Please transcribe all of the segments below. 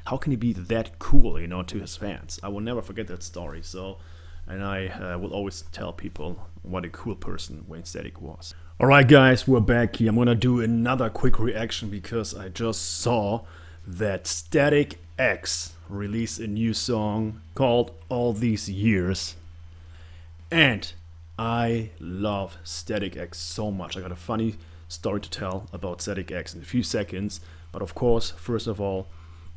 how can he be that cool, to his fans? I will never forget that story. And I will always tell people what a cool person Wayne Static was. Alright guys, we're back here. I'm gonna do another quick reaction because I just saw that Static X released a new song called All These Years. And I love Static X so much. I got a funny story to tell about Static X in a few seconds. But of course, first of all,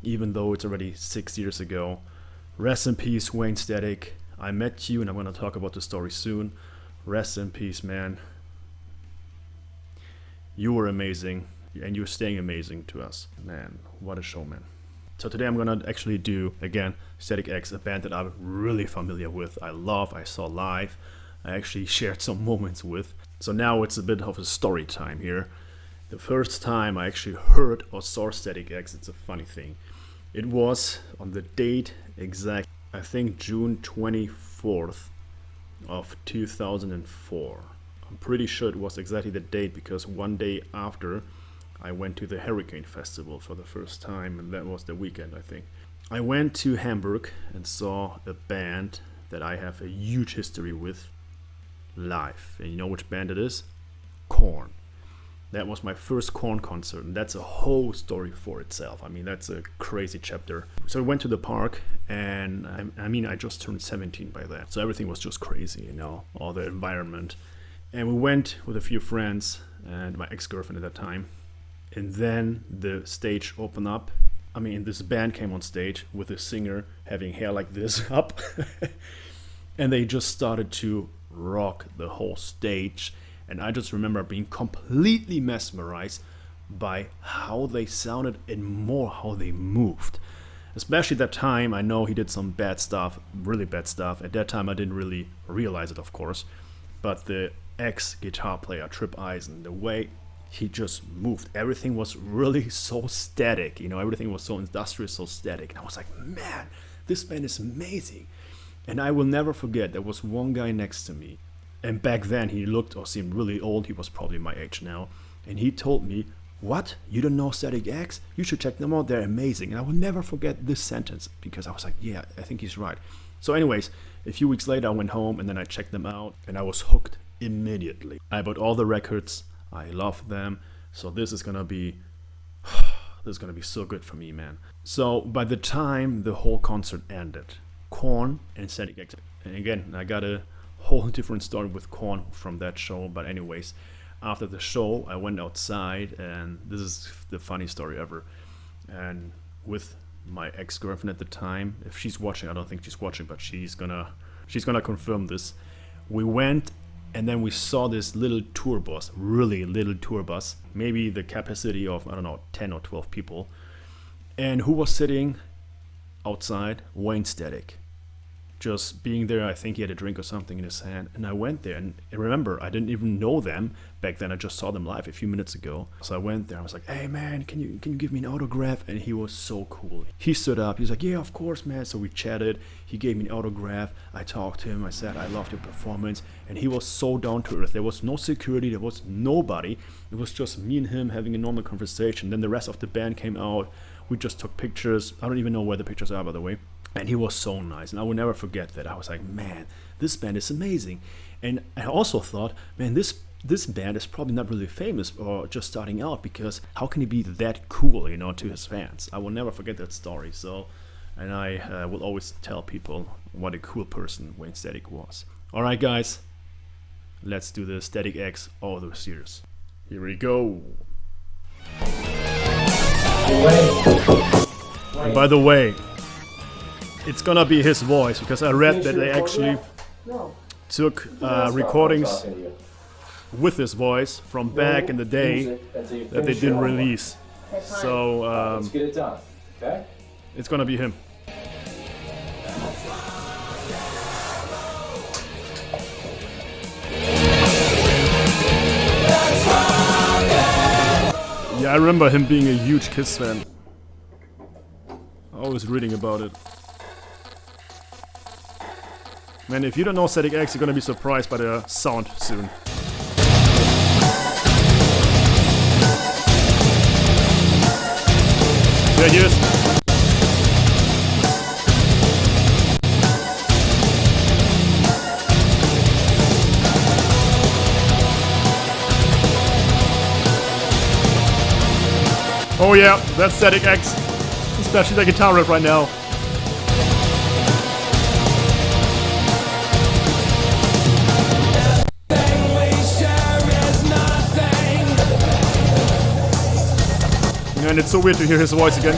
even though it's already 6 years ago, rest in peace, Wayne Static. I met you and I'm going to talk about the story soon. Rest in peace, man. You were amazing and you're staying amazing to us. Man, what a show, man. So today I'm going to actually do, again, Static X, a band that I'm really familiar with. I saw live. I actually shared some moments with. So now it's a bit of a story time here. The first time I actually heard or saw Static X, it's a funny thing. It was on the date exact, I think June 24th of 2004. I'm pretty sure it was exactly the date because one day after I went to the Hurricane Festival for the first time, and that was the weekend, I think. I went to Hamburg and saw a band that I have a huge history with live. And you know which band it is? Korn. That was my first Korn concert, and that's a whole story for itself. I mean, that's a crazy chapter. So I went to the park, and I just turned 17 by then. So everything was just crazy, all the environment. And we went with a few friends and my ex-girlfriend at that time. And then the stage opened up. This band came on stage with a singer having hair like this up. And they just started to rock the whole stage. And I just remember being completely mesmerized by how they sounded and more how they moved. Especially at that time, I know he did some bad stuff, really bad stuff. At that time, I didn't really realize it, of course. But the ex-guitar player, Trip Eisen, the way he just moved, everything was really so static. Everything was so industrious, so static. And I was like, man, this band is amazing. And I will never forget, there was one guy next to me. And back then he looked or seemed really old. He was probably my age now. And he told me, what? You don't know Static X? You should check them out. They're amazing. And I will never forget this sentence because I was like, yeah, I think he's right. So anyways, a few weeks later I went home and then I checked them out and I was hooked immediately. I bought all the records. I love them. So this is gonna be so good for me, man. So by the time the whole concert ended, Korn and Static X, and again, I got a whole different story with Korn from that show. But anyways, after the show I went outside, and this is the funny story ever, and with my ex-girlfriend at the time, if she's watching, I don't think she's watching, but she's gonna confirm this. We went and then we saw this little tour bus, really little tour bus, maybe the capacity of, 10 or 12 people. And who was sitting outside? Wayne Static. Just being there, I think he had a drink or something in his hand, and I went there, and remember, I didn't even know them back then. I just saw them live a few minutes ago. So I went there, I was like, hey man, can you give me an autograph? And he was so cool. He stood up, he was like, yeah, of course, man. So we chatted, he gave me an autograph, I talked to him, I said, I loved your performance, and he was so down to earth. There was no security, there was nobody. It was just me and him having a normal conversation. Then the rest of the band came out, we just took pictures. I don't even know where the pictures are, by the way. And he was so nice, and I will never forget that. I was like, man, this band is amazing. And I also thought, man, this band is probably not really famous or just starting out, because how can he be that cool, to his fans? I will never forget that story. And I will always tell people what a cool person Wayne Static was. All right, guys, let's do the Static X All Those Years. Here we go. And by the way, it's gonna be his voice, because I read that they actually took recordings with his voice from back in the day that they didn't release. So let's get it done. Okay? It's gonna be him. Yeah, I remember him being a huge Kiss fan. I was reading about it. Man, if you don't know Static X, you're gonna be surprised by the sound soon. There he is. Oh yeah, that's Static X. Especially the guitar riff right now. And it's so weird to hear his voice again.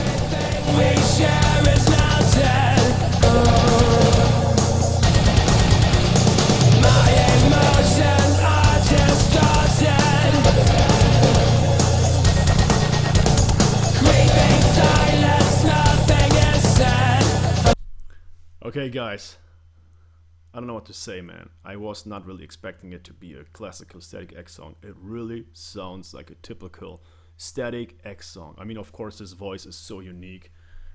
Okay guys, I don't know what to say, man. I was not really expecting it to be a classical Static X song. It really sounds like a typical Static X song. I mean, of course, his voice is so unique.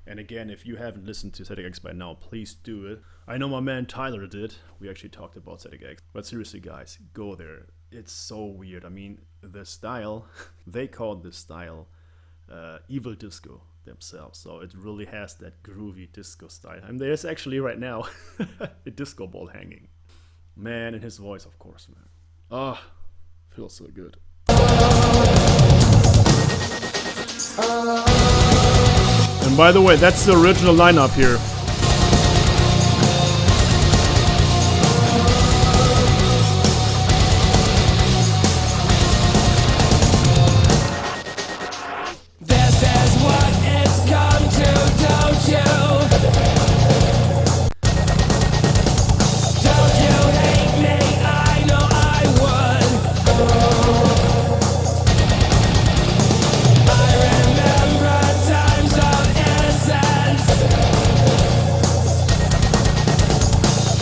And again, if you haven't listened to Static X by now, please do it. I know my man Tyler did. We actually talked about Static X. But seriously, guys, go there. It's so weird. I mean, the style, they called this style evil disco themselves. So it really has that groovy disco style. And there's actually right now a disco ball hanging. Man, and his voice, of course, man. Ah, feels so good. And by the way, that's the original lineup here. This is what it's come to, don't you? Don't you hate me? I know I would. I remember times of innocence.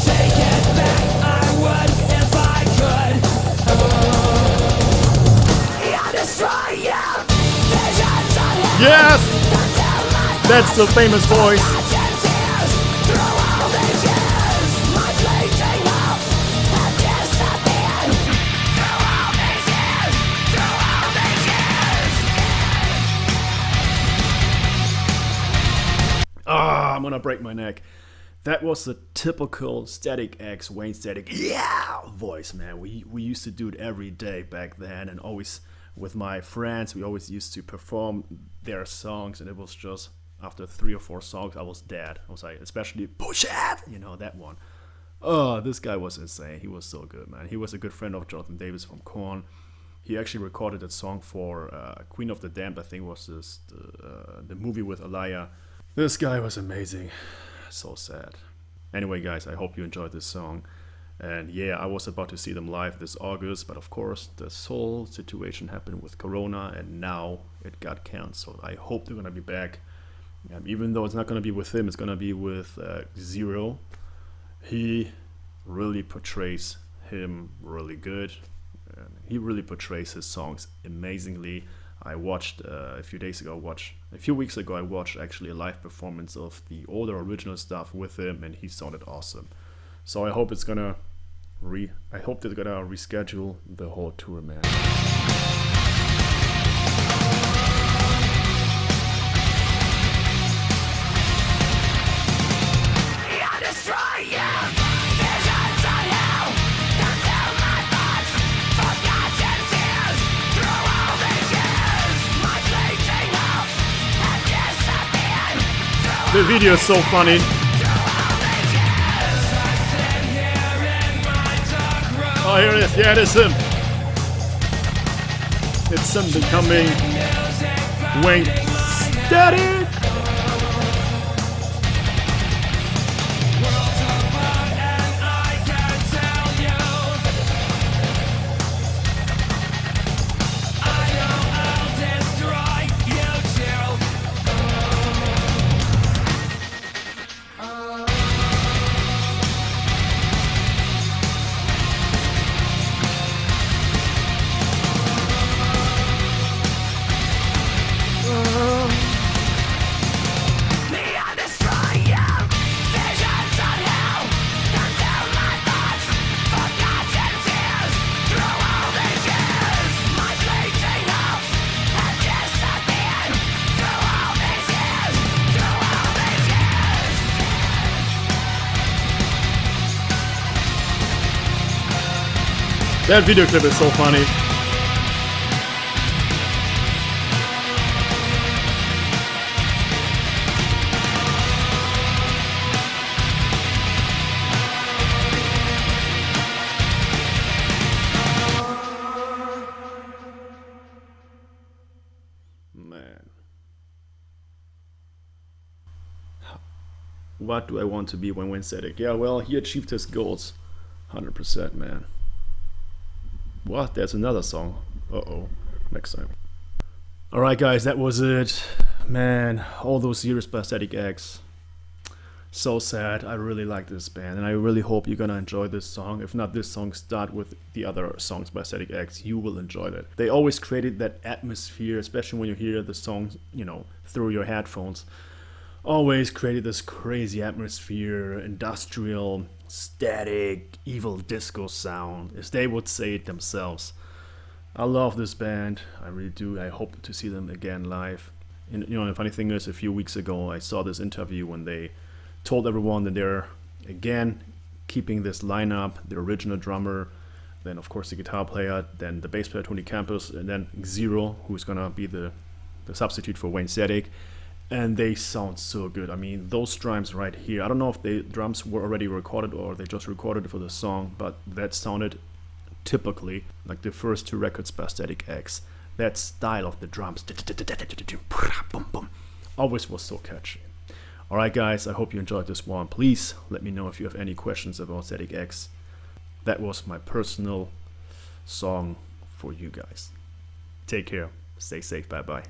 Take it back, I would if I could. I'll destroy you. Visions on you. Yes! That's the famous voice. Ah, I'm gonna break my neck. That was the typical Static X, Wayne Static, yeah, voice, man. We used to do it every day back then, and always with my friends, we always used to perform their songs, and it was just after 3 or 4 songs, I was dead. I was like, especially Push It, you know, that one. Oh, this guy was insane. He was so good, man. He was a good friend of Jonathan Davis from Korn. He actually recorded that song for Queen of the Damned, I think was this the movie with Aliyah. This guy was amazing. So sad. Anyway, guys, I hope you enjoyed this song. And yeah, I was about to see them live this August, but of course, this whole situation happened with Corona, and now it got canceled. I hope they're gonna be back. Even though it's not gonna be with him, it's gonna be with Zero. He really portrays him really good. He really portrays his songs amazingly. I watched a few weeks ago, I watched actually a live performance of the older original stuff with him, and he sounded awesome. So I hope they're gonna reschedule the whole tour, man. The video is so funny. Oh, here it is. Yeah, it is him. It's him becoming Wayne Static. That video clip is so funny. what do I want to be when Wayne Static? Yeah, well, he achieved his goals. 100%, man. What? There's another song. Uh-oh. Next time. Alright, guys, that was it. Man, all those years by Static X. So sad. I really like this band, and I really hope you're gonna enjoy this song. If not this song, start with the other songs by Static X. You will enjoy that. They always created that atmosphere, especially when you hear the songs, through your headphones. Always created this crazy atmosphere, industrial, static, evil disco sound, as they would say it themselves. I love this band. I really do. I hope to see them again live. And the funny thing is, a few weeks ago, I saw this interview when they told everyone that they're again keeping this lineup: the original drummer, then of course the guitar player, then the bass player Tony Campos, and then Zero, who's gonna be the substitute for Wayne Static. And they sound so good. I mean, those drums right here, I don't know if the drums were already recorded or they just recorded it for the song, but that sounded typically like the first two records by Static X. That style of the drums always was so catchy. Alright guys, I hope you enjoyed this one. Please let me know if you have any questions about Static X. That was my personal song for you guys. Take care. Stay safe. Bye bye.